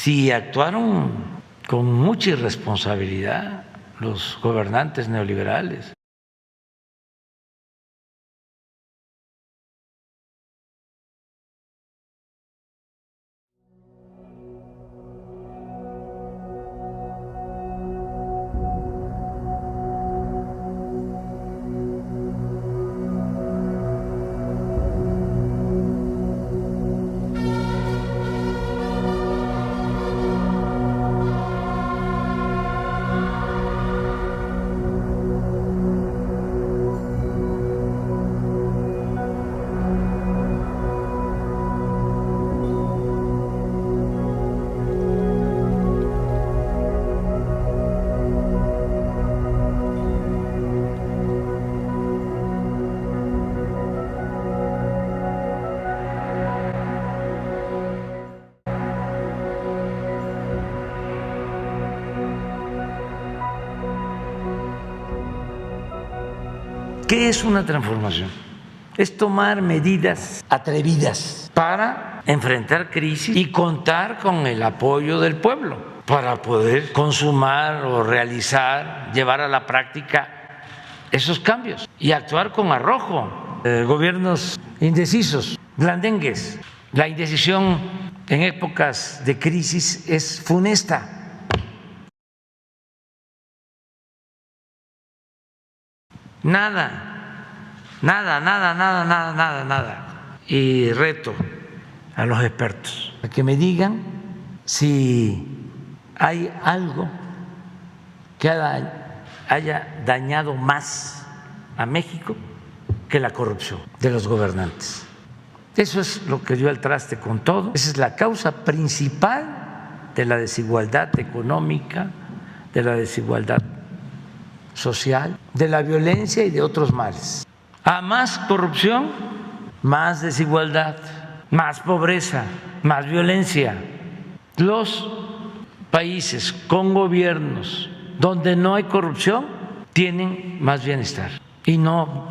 si actuaron con mucha irresponsabilidad los gobernantes neoliberales. ¿Qué es una transformación? Es tomar medidas atrevidas para enfrentar crisis y contar con el apoyo del pueblo para poder consumar o realizar, llevar a la práctica esos cambios y actuar con arrojo. Gobiernos indecisos, blandengues. La indecisión en épocas de crisis es funesta. Nada. Y reto a los expertos a que me digan si hay algo que haya dañado más a México que la corrupción de los gobernantes. Eso es lo que dio al traste con todo. Esa es la causa principal de la desigualdad económica, de la desigualdad social, de la violencia y de otros males. A más corrupción, más desigualdad, más pobreza, más violencia. Los países con gobiernos donde no hay corrupción tienen más bienestar y no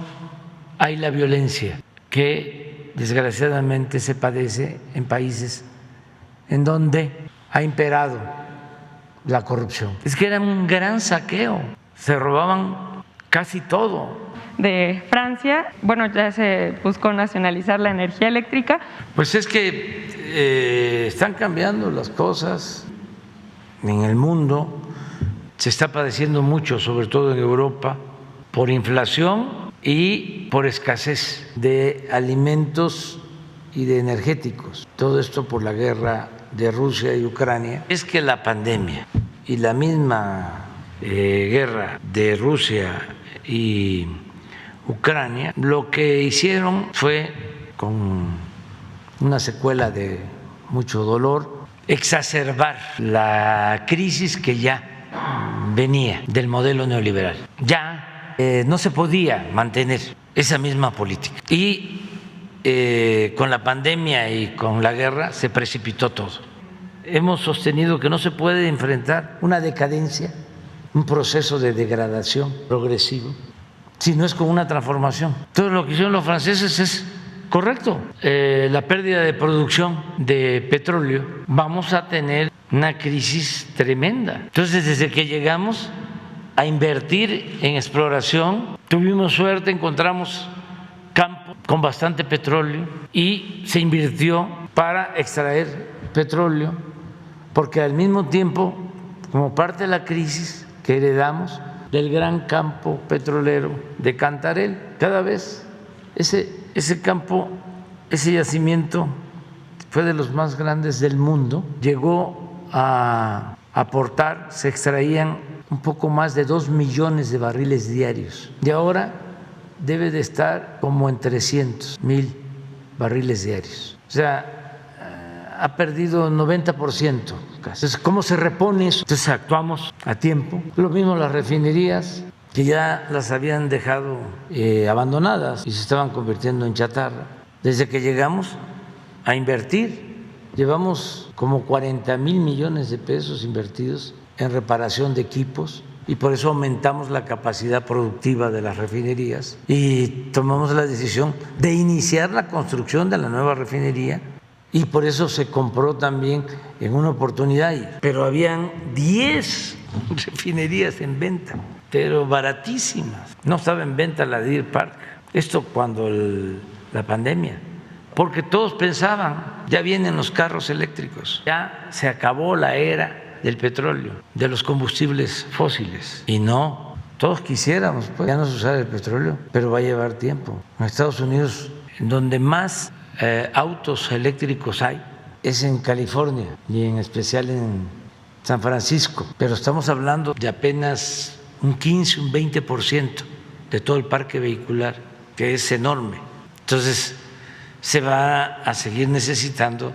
hay la violencia que desgraciadamente se padece en países en donde ha imperado la corrupción. Es que era un gran saqueo. Se robaban casi todo. De Francia, bueno, ya se buscó nacionalizar la energía eléctrica. Pues es que están cambiando las cosas en el mundo, se está padeciendo mucho, sobre todo en Europa, por inflación y por escasez de alimentos y de energéticos. Todo esto por la guerra de Rusia y Ucrania. Es que la pandemia y la misma guerra de Rusia y Ucrania, lo que hicieron fue, con una secuela de mucho dolor, exacerbar la crisis que ya venía del modelo neoliberal. Ya no se podía mantener esa misma política. Y con la pandemia y con la guerra se precipitó todo. Hemos sostenido que no se puede enfrentar una decadencia, un proceso de degradación progresivo, si no es con una transformación. Entonces lo que hicieron los franceses es correcto. La pérdida de producción de petróleo, vamos a tener una crisis tremenda. Entonces desde que llegamos a invertir en exploración, tuvimos suerte, encontramos campo con bastante petróleo y se invirtió para extraer petróleo, porque al mismo tiempo, como parte de la crisis que heredamos del gran campo petrolero de Cantarell, cada vez ese campo, ese yacimiento fue de los más grandes del mundo, llegó a aportar, se extraían un poco más de 2 millones de barriles diarios y ahora debe de estar como en 300,000 barriles diarios. O sea, ha perdido 90%. Entonces, ¿cómo se repone eso? Entonces actuamos a tiempo. Lo mismo las refinerías, que ya las habían dejado abandonadas y se estaban convirtiendo en chatarra. Desde que llegamos a invertir, llevamos como 40,000 millones de pesos invertidos en reparación de equipos y por eso aumentamos la capacidad productiva de las refinerías y tomamos la decisión de iniciar la construcción de la nueva refinería y por eso se compró también en una oportunidad, pero habían 10 refinerías en venta, pero baratísimas. No estaba en venta la Deer Park, esto cuando la pandemia, porque todos pensaban, ya vienen los carros eléctricos, ya se acabó la era del petróleo, de los combustibles fósiles, y no, todos quisiéramos pues, ya no se usara el petróleo, pero va a llevar tiempo. En Estados Unidos, donde más autos eléctricos hay es en California y en especial en San Francisco, pero estamos hablando de apenas un 15, un 20% de todo el parque vehicular, que es enorme. Entonces se va a seguir necesitando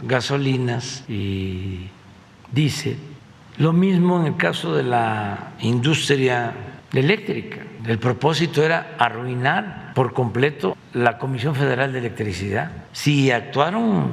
gasolinas y diésel. Lo mismo en el caso de la industria eléctrica. El propósito era arruinar por completo la Comisión Federal de Electricidad. Si actuaron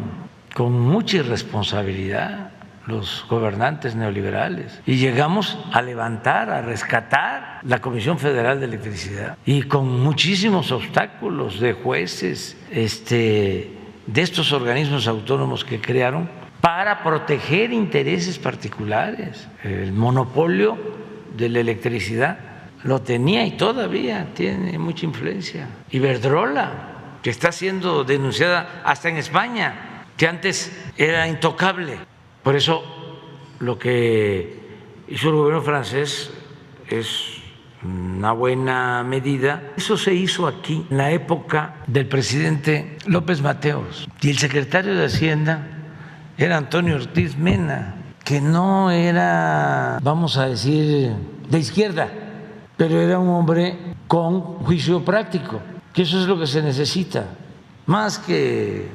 con mucha irresponsabilidad los gobernantes neoliberales y llegamos a levantar, a rescatar la Comisión Federal de Electricidad y con muchísimos obstáculos de jueces, de estos organismos autónomos que crearon para proteger intereses particulares. El monopolio de la electricidad lo tenía y todavía tiene mucha influencia. Iberdrola, que está siendo denunciada hasta en España, que antes era intocable. Por eso lo que hizo el gobierno francés es una buena medida. Eso se hizo aquí en la época del presidente López Mateos, y el secretario de Hacienda era Antonio Ortiz Mena, que no era, vamos a decir, de izquierda, pero era un hombre con juicio práctico, que eso es lo que se necesita, más que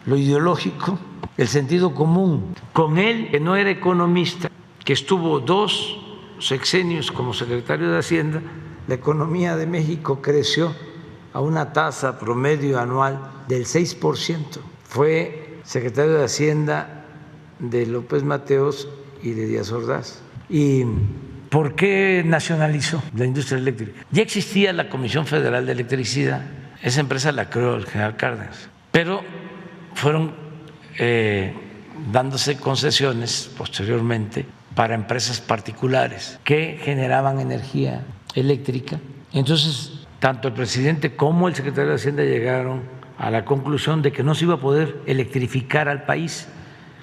lo ideológico, el sentido común. Con él, que no era economista, que estuvo 2 sexenios como secretario de Hacienda, la economía de México creció a una tasa promedio anual del 6%. Fue secretario de Hacienda de López Mateos y de Díaz Ordaz. ¿Y por qué nacionalizó la industria eléctrica? Ya existía la Comisión Federal de Electricidad, esa empresa la creó el general Cárdenas, pero fueron dándose concesiones posteriormente para empresas particulares que generaban energía eléctrica. Entonces, tanto el presidente como el secretario de Hacienda llegaron a la conclusión de que no se iba a poder electrificar al país.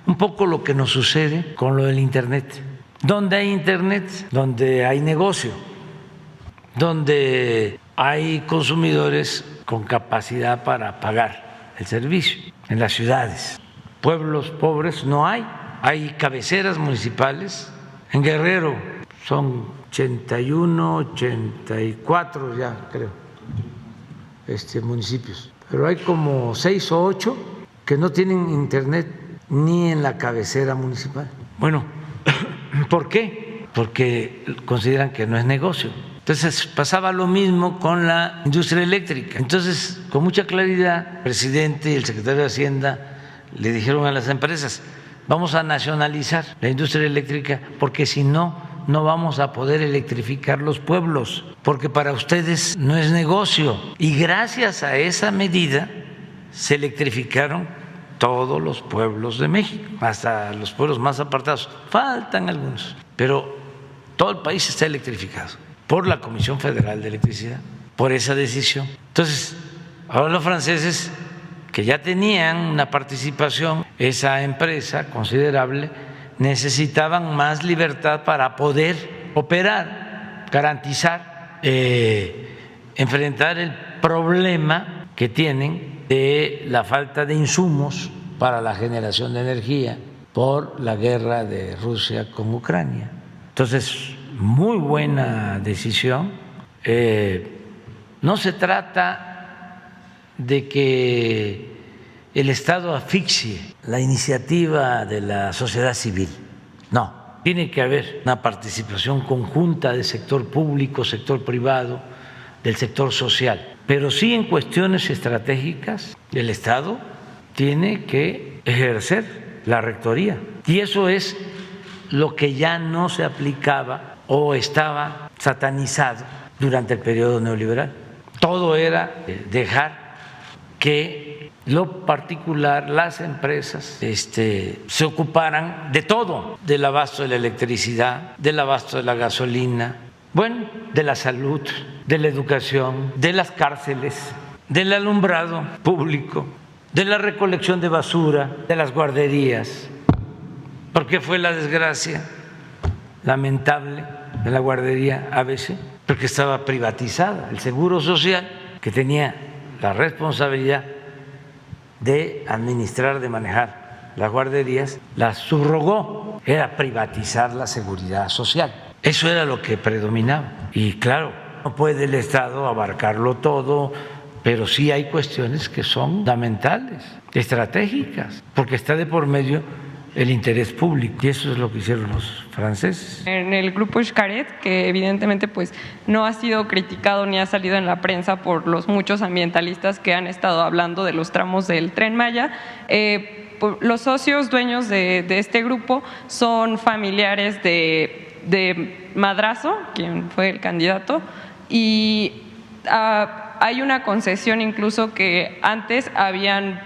Un poco lo que nos sucede con lo del Internet. Donde hay Internet, donde hay negocio, donde hay consumidores con capacidad para pagar el servicio. En las ciudades, pueblos pobres no hay. Hay cabeceras municipales. En Guerrero son 81, 84 ya creo, municipios. Pero hay como 6 o 8 que no tienen internet ni en la cabecera municipal. Bueno, ¿por qué? Porque consideran que no es negocio. Entonces pasaba lo mismo con la industria eléctrica. Entonces, con mucha claridad, el presidente y el secretario de Hacienda le dijeron a las empresas: vamos a nacionalizar la industria eléctrica, porque si no, no vamos a poder electrificar los pueblos, porque para ustedes no es negocio. Y gracias a esa medida se electrificaron todos los pueblos de México, hasta los pueblos más apartados. Faltan algunos, pero todo el país está electrificado por la Comisión Federal de Electricidad, por esa decisión. Entonces, ahora los franceses, que ya tenían una participación, esa empresa considerable, necesitaban más libertad para poder operar, garantizar, enfrentar el problema que tienen de la falta de insumos para la generación de energía por la guerra de Rusia con Ucrania. Entonces, muy buena decisión. No se trata de que el Estado asfixie la iniciativa de la sociedad civil. No, tiene que haber una participación conjunta del sector público, sector privado, del sector social. Pero sí, en cuestiones estratégicas, el Estado tiene que ejercer la rectoría. Y eso es lo que ya no se aplicaba o estaba satanizado durante el periodo neoliberal. Todo era dejar que lo particular, las empresas, se ocuparan de todo, del abasto de la electricidad, del abasto de la gasolina, bueno, de la salud, de la educación, de las cárceles, del alumbrado público, de la recolección de basura, de las guarderías. ¿Por qué fue la desgracia lamentable de la guardería ABC? Porque estaba privatizada. El Seguro Social, que tenía la responsabilidad de administrar, de manejar las guarderías, las subrogó. Era privatizar la seguridad social. Eso era lo que predominaba. Y claro, no puede el Estado abarcarlo todo, pero sí hay cuestiones que son fundamentales, estratégicas, porque está de por medio el interés público, y eso es lo que hicieron los franceses. En el grupo Xcaret, que evidentemente pues no ha sido criticado ni ha salido en la prensa por los muchos ambientalistas que han estado hablando de los tramos del Tren Maya, los socios dueños de este grupo son familiares de Madrazo, quien fue el candidato, y hay una concesión incluso que antes habían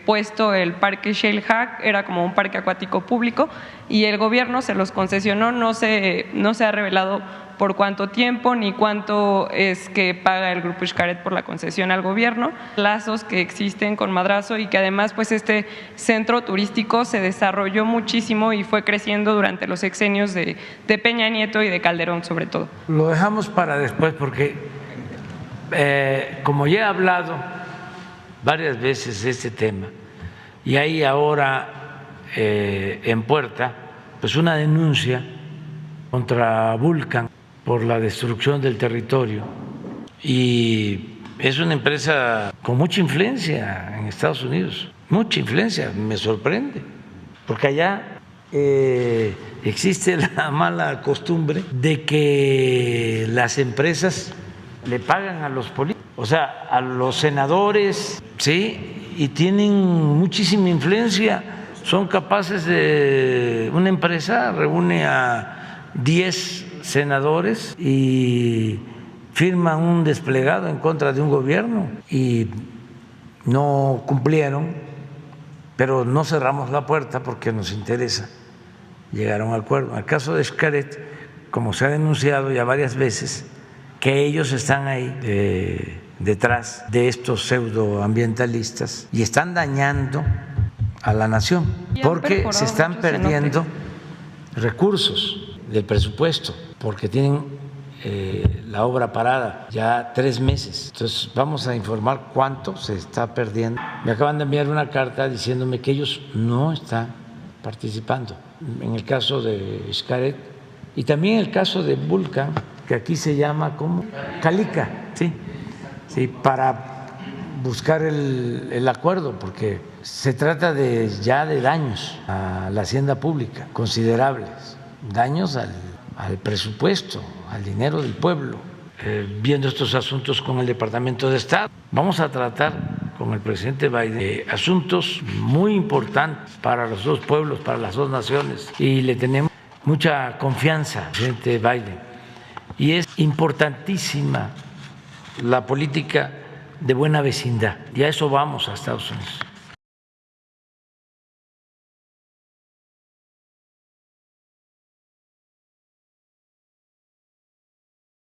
puesto el parque Shellhack, era como un parque acuático público, y el gobierno se los concesionó. No se ha revelado por cuánto tiempo ni cuánto es que paga el grupo Xcaret por la concesión al gobierno. Lazos que existen con Madrazo, y que además pues este centro turístico se desarrolló muchísimo y fue creciendo durante los sexenios de Peña Nieto y de Calderón sobre todo. Lo dejamos para después porque como ya he hablado varias veces de este tema, y hay ahora en puerta pues una denuncia contra Vulcan por la destrucción del territorio, y es una empresa con mucha influencia en Estados Unidos, mucha influencia. Me sorprende porque allá existe la mala costumbre de que las empresas le pagan a los políticos, o sea, a los senadores, ¿sí? Y tienen muchísima influencia. Son capaces de… Una empresa reúne a 10 senadores y firman un desplegado en contra de un gobierno, y no cumplieron, pero no cerramos la puerta porque nos interesa llegar a un acuerdo. En el caso de Xcaret, como se ha denunciado ya varias veces, que ellos están ahí detrás de estos pseudoambientalistas y están dañando a la nación, porque se están perdiendo recursos del presupuesto, porque tienen la obra parada ya 3 meses. Entonces vamos a informar cuánto se está perdiendo. Me acaban de enviar una carta diciéndome que ellos no están participando en el caso de Xcaret, y también el caso de Vulcan, que aquí se llama como Calica, sí, para buscar el acuerdo, porque se trata ya de daños a la hacienda pública, considerables, daños al presupuesto, al dinero del pueblo. Viendo estos asuntos con el Departamento de Estado, vamos a tratar con el presidente Biden asuntos muy importantes para los dos pueblos, para las dos naciones, y le tenemos mucha confianza al presidente Biden. Y es importantísima la política de buena vecindad, y a eso vamos a Estados Unidos.